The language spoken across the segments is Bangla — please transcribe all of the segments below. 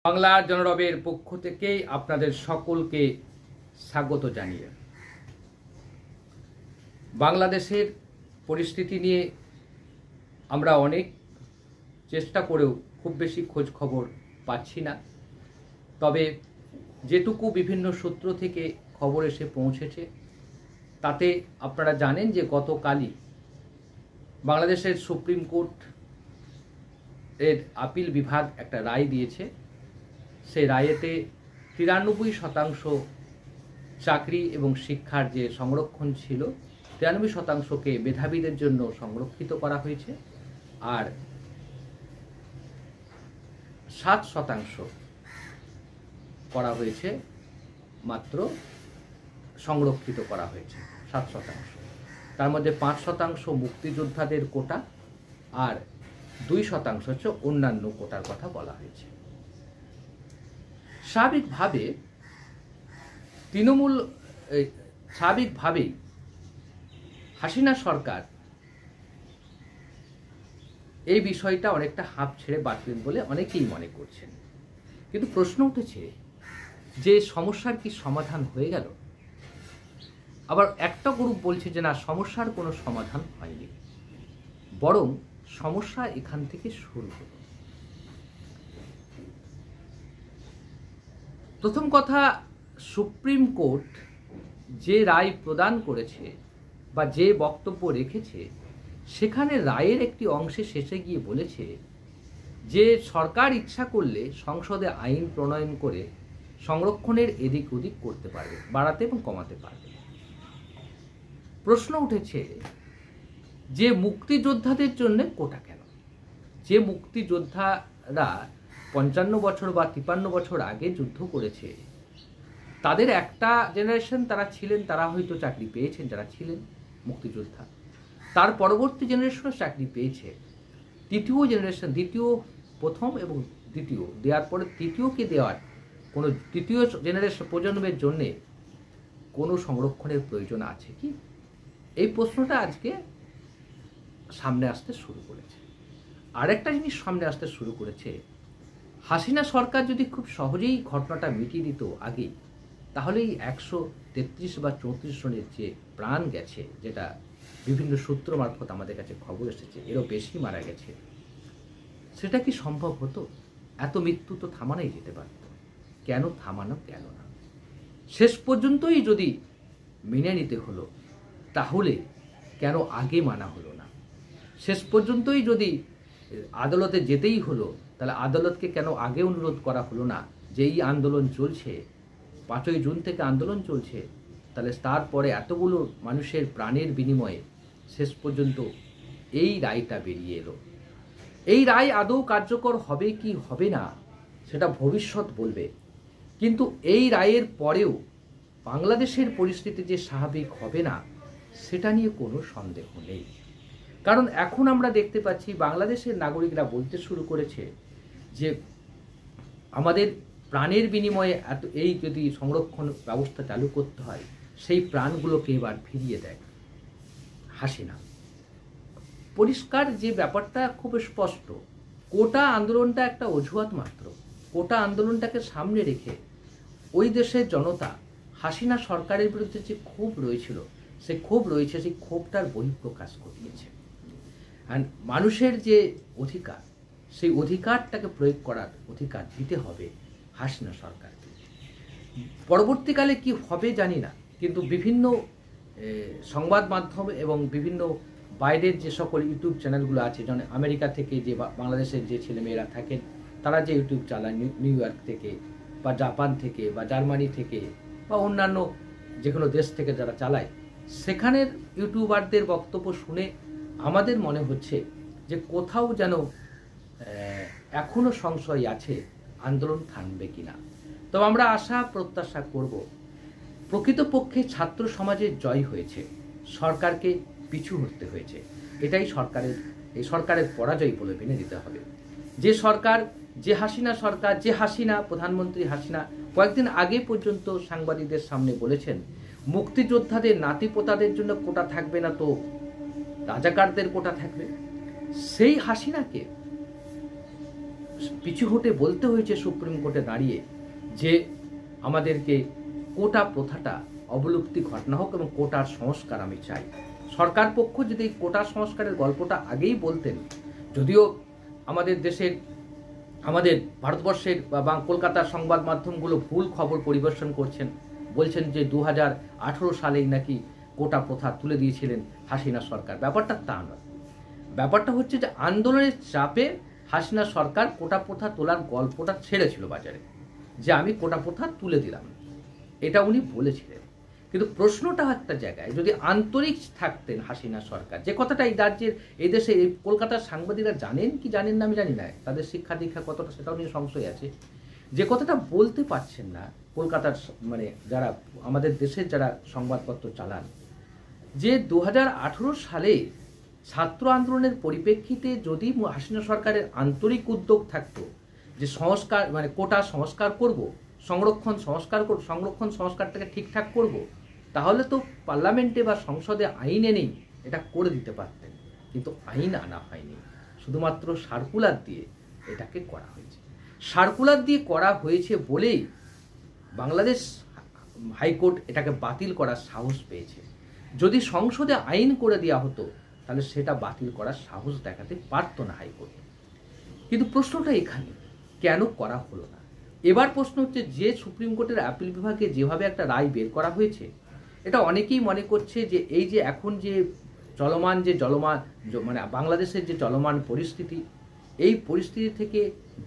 বাংলার জনরবের পক্ষ থেকে আপনাদের সকলকে স্বাগত জানিয়ে বাংলাদেশের পরিস্থিতি নিয়ে আমরা অনেক চেষ্টা করেও খুব বেশি খোঁজ খবর পাচ্ছি না। তবে যেটুকু বিভিন্ন সূত্র থেকে খবর এসে পৌঁছেছে তাতে আপনারা জানেন যে গতকালই বাংলাদেশের সুপ্রিম কোর্ট এর আপিল বিভাগ একটা রায় দিয়েছে। সেই রায়েতে 93% চাকরি এবং শিক্ষার যে সংরক্ষণ ছিল 93%কে মেধাবীদের জন্য সংরক্ষিত করা হয়েছে, আর 7% করা হয়েছে মাত্র সংরক্ষিত করা হয়েছে 7%। তার মধ্যে 5% মুক্তিযোদ্ধাদের কোটা আর 2% হচ্ছে অন্যান্য কোটার কথা বলা হয়েছে। স্বাভাবিকভাবেই হাসিনা সরকার এই বিষয়টা অনেকটা হাঁপ ছেড়ে বাঁচলেন বলে অনেকেই মনে করছেন, কিন্তু প্রশ্ন উঠেছে যে সমস্যার কি সমাধান হয়ে গেল? আবার একটা গ্রুপ বলছে যে না, সমস্যার কোনো সমাধান হয়নি, বরং সমস্যা এখান থেকে শুরু হলো। প্রথম কথা, সুপ্রিম কোর্ট যে রায় প্রদান করেছে বা যে বক্তব্য রেখেছে সেখানে রায়ের একটি অংশে শেষে গিয়ে বলেছে যে সরকার ইচ্ছা করলে সংসদে আইন প্রণয়ন করে সংরক্ষণের এদিক ওদিক করতে পারবে, বাড়াতে এবং কমাতে পারবে। প্রশ্ন উঠেছে যে মুক্তিযোদ্ধাদের জন্য কোটা কেন? যে মুক্তিযোদ্ধারা 55 বছর বা 53 বছর আগে যুদ্ধ করেছে, তাদের একটা জেনারেশন তারা ছিলেন, তারা হয়তো চাকরি পেয়েছেন যারা ছিলেন মুক্তিযোদ্ধা, তার পরবর্তী জেনারেশনও চাকরি পেয়েছে। তৃতীয় জেনারেশন, প্রথম এবং দ্বিতীয় দেওয়ার পরে তৃতীয়কে দেওয়ার কোনো তৃতীয় জেনারেশন প্রজন্মের জন্যে কোনো সংরক্ষণের প্রয়োজন আছে কি? এই প্রশ্নটা আজকে সামনে আসতে শুরু করেছে। আরেকটা জিনিস সামনে আসতে শুরু করেছে, হাসিনা সরকার যদি খুব সহজেই ঘটনাটা মিটিয়ে দিত আগেই, তাহলে এই 133 বা 34 জনের যে প্রাণ গেছে, যেটা বিভিন্ন সূত্র মারফত আমাদের কাছে খবর এসেছে এরও বেশি মারা গেছে, সেটা কি সম্ভব হতো? এত মৃত্যু তো থামানোই যেতে পারত, কেন থামানো গেল না? শেষ পর্যন্তই যদি মেনে নিতে হলো, তাহলে কেন আগে মানা হলো না? শেষ পর্যন্তই যদি আদালতে যেতেই হলো, তাহলে আদালতকে কেন আগে অনুরোধ করা হলো না যে এই আন্দোলন চলছে, 5ই জুন থেকে আন্দোলন চলছে, তাহলে তারপরে এতগুলো মানুষের প্রাণের বিনিময়ে শেষ পর্যন্ত এই রায়টা বেরিয়ে এলো। এই রায় আদৌ কার্যকর হবে কি হবে না সেটা ভবিষ্যৎ বলবে, কিন্তু এই রায়ের পরেও বাংলাদেশের পরিস্থিতি যে স্বাভাবিক হবে না সেটা নিয়ে কোনো সন্দেহ নেই। কারণ এখন আমরা দেখতে পাচ্ছি বাংলাদেশের নাগরিকরা বলতে শুরু করেছে যে আমাদের প্রাণের বিনিময়ে এই যদি সংরক্ষণ ব্যবস্থা চালু করতে হয়, সেই প্রাণগুলোকে এবার ফিরিয়ে দেয় হাসিনা। পরিষ্কার যে ব্যাপারটা খুব স্পষ্ট, কোটা আন্দোলনটা একটা অজুহাত মাত্র। কোটা আন্দোলনটাকে সামনে রেখে ওই দেশের জনতা হাসিনা সরকারের বিরুদ্ধে যে ক্ষোভ রয়েছিল, সেই ক্ষোভটার বহিঃপ্রকাশ ঘটিয়েছে। আর মানুষের যে অধিকার, সেই অধিকারটাকে প্রয়োগ করার অধিকার দিতে হবে হাসিনা সরকারকে। পরবর্তীকালে কি হবে জানি না, কিন্তু বিভিন্ন সংবাদ মাধ্যম এবং বিভিন্ন বাইরের যে সকল ইউটিউব চ্যানেলগুলো আছে, যেমন আমেরিকা থেকে যে বাংলাদেশের যে ছেলেমেয়েরা থাকেন তারা যে ইউটিউব চালায়, নিউ ইয়র্ক থেকে বা জাপান থেকে বা জার্মানি থেকে বা অন্যান্য যে কোনো দেশ থেকে যারা চালায়, সেখানের ইউটিউবারদের বক্তব্য শুনে আমাদের মনে হচ্ছে যে কোথাও যেন এখনো সংশয় আছে আন্দোলন থামবে কিনা। তবে আমরা আশা প্রত্যাশা করব প্রকৃতপক্ষে ছাত্র সমাজের জয় হয়েছে, সরকারকে পিছু হটতে হয়েছে। এটাই এই সরকারের পরাজয় বলে মেনে নিতে হবে। যে সরকার, যে হাসিনা সরকার, যে হাসিনা প্রধানমন্ত্রী হাসিনা কয়েকদিন আগে পর্যন্ত সাংবাদিকদের সামনে বলেছেন মুক্তিযোদ্ধাদের নাতিপোতাদের জন্য কোটা থাকবে না, তো রাজাকারদের কোটা থাকবে, সেই হাসিনাকে পিছু হটে বলতে হয়েছে সুপ্রিম কোর্টে দাঁড়িয়ে যে আমাদেরকে কোটা প্রথাটা অবলুপ্তি ঘটনা হোক এবং কোটার সংস্কার আমি চাই। সরকার পক্ষ যদি কোটা সংস্কারের গল্পটা আগেই বলতেন, যদিও আমাদের দেশের, আমাদের ভারতবর্ষের বা কলকাতার সংবাদ মাধ্যমগুলো ভুল খবর পরিবেশন করছেন, বলছেন যে 2018 সালেই নাকি কোটা প্রথা তুলে দিয়েছিলেন হাসিনা সরকার। ব্যাপারটা তা নয়। ব্যাপারটা হচ্ছে যে আন্দোলনের চাপে হাসিনা সরকার কোটা প্রথা তোলার গল্পটা ছেড়েছিল বাজারে, যে আমি কোটা প্রথা তুলে দিলাম, এটা উনি বলেছিলেন। কিন্তু প্রশ্নটা একটা জায়গায়, যদি আন্তরিক থাকতেন হাসিনা সরকার, যে কথাটা এই রাজ্যের, এই দেশে, এই কলকাতার সাংবাদিকরা জানেন কি জানেন না আমি জানি না, তাদের শিক্ষা দীক্ষা কতটা সেটাও নিয়ে সংশয় আছে, যে কথাটা বলতে পারছেন না কলকাতার মানে যারা আমাদের দেশের যারা সংবাদপত্র চালান, যে 2018 সালে ছাত্র আন্দোলনের পরিপ্রেক্ষিতে যদি হাসিনা সরকারের আন্তরিক উদ্যোগ থাকতো যে সংস্কার মানে কোটা সংস্কার করব, সংরক্ষণ সংস্কারটাকে ঠিকঠাক করব, তাহলে তো পার্লামেন্টে বা সংসদে আইন এনেই এটা করে দিতে পারতেন। কিন্তু আইন আনা হয়নি, শুধুমাত্র সার্কুলার দিয়ে এটাকে করা হয়েছে। সার্কুলার দিয়ে করা হয়েছে বলেই বাংলাদেশ হাইকোর্ট এটাকে বাতিল করার সাহস পেয়েছে। যদি সংসদে আইন করে দেওয়া হতো তাহলে সেটা বাতিল করার সাহস দেখাতে পারতো না হাইকোর্ট। কিন্তু প্রশ্নটা এখানে, কেন করা হলো না? এবার প্রশ্ন হচ্ছে, যে সুপ্রিম কোর্টের আপিল বিভাগে যেভাবে একটা রায় বের করা হয়েছে, এটা অনেকেই মনে করছে যে এই যে এখন যে চলমান মানে বাংলাদেশের যে চলমান পরিস্থিতি, এই পরিস্থিতি থেকে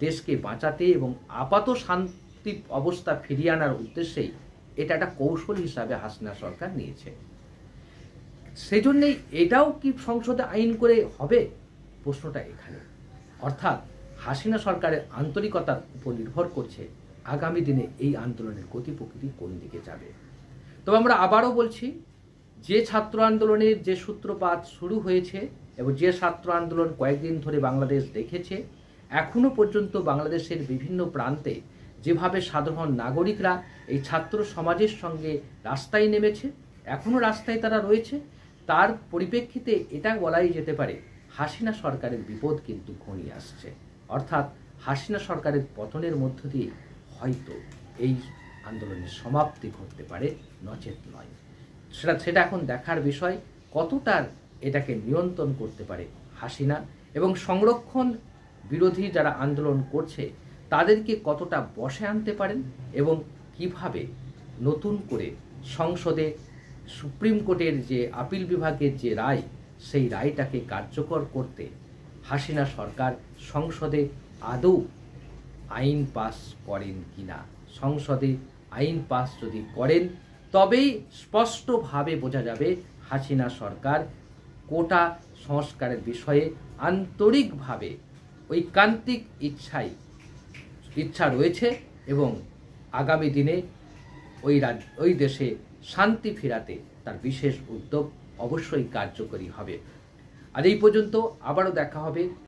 দেশকে বাঁচাতে এবং আপাত শান্তি অবস্থা ফিরিয়ে আনার উদ্দেশ্যেই এটা একটা কৌশল হিসাবে হাসিনা সরকার নিয়েছে। সেই জন্যেই এটাও কি সংসদে আইন করে হবে? প্রশ্নটা এখানে। অর্থাৎ হাসিনা সরকারের আন্তরিকতার উপর নির্ভর করছে আগামী দিনে এই আন্দোলনের গতি প্রকৃতি কোন দিকে যাবে। তবে আমরা আবারও বলছি, যে ছাত্র আন্দোলনের যে সূত্রপাত শুরু হয়েছে এবং যে ছাত্র আন্দোলন কয়েকদিন ধরে বাংলাদেশ দেখেছে, এখনো পর্যন্ত বাংলাদেশের বিভিন্ন প্রান্তে যেভাবে সাধারণ নাগরিকরা এই ছাত্র সমাজের সঙ্গে রাস্তায় নেমেছে, এখনো রাস্তায় তারা রয়েছে, তার পরিপ্রেক্ষিতে এটা বলাই যেতে পারে হাসিনা সরকারের বিপদ কিন্তু ঘনিয়ে আসছে। অর্থাৎ হাসিনা সরকারের পতনের মধ্য দিয়ে হয়তো এই আন্দোলনের সমাপ্তি ঘটতে পারে, নচেত নয়। সেটা এখন দেখার বিষয়, কতটার এটাকে নিয়ন্ত্রণ করতে পারে হাসিনা, এবং সংরক্ষণ বিরোধী যারা আন্দোলন করছে তাদেরকে কতটা বশে আনতে পারেন, এবং কিভাবে নতুন করে সংসদে সুপ্রিম কোর্টের যে আপিল বিভাগের যে রায়, সেই রায়টাকে কার্যকর করতে হাসিনা সরকার সংসদে আদৌ আইন পাস করেন কিনা। সংসদে আইন পাস যদি করেন তবেই স্পষ্টভাবে বোঝা যাবে হাসিনা সরকার কোটা সংস্কারের বিষয়ে আন্তরিকভাবে ঐকান্তিক ইচ্ছা রয়েছে এবং আগামী দিনে ওই দেশে শান্তি ফেরাতে তার বিশেষ উদ্যোগ অবশ্যই কার্যকরী হবে। আর এই পর্যন্ত, আবারও দেখা হবে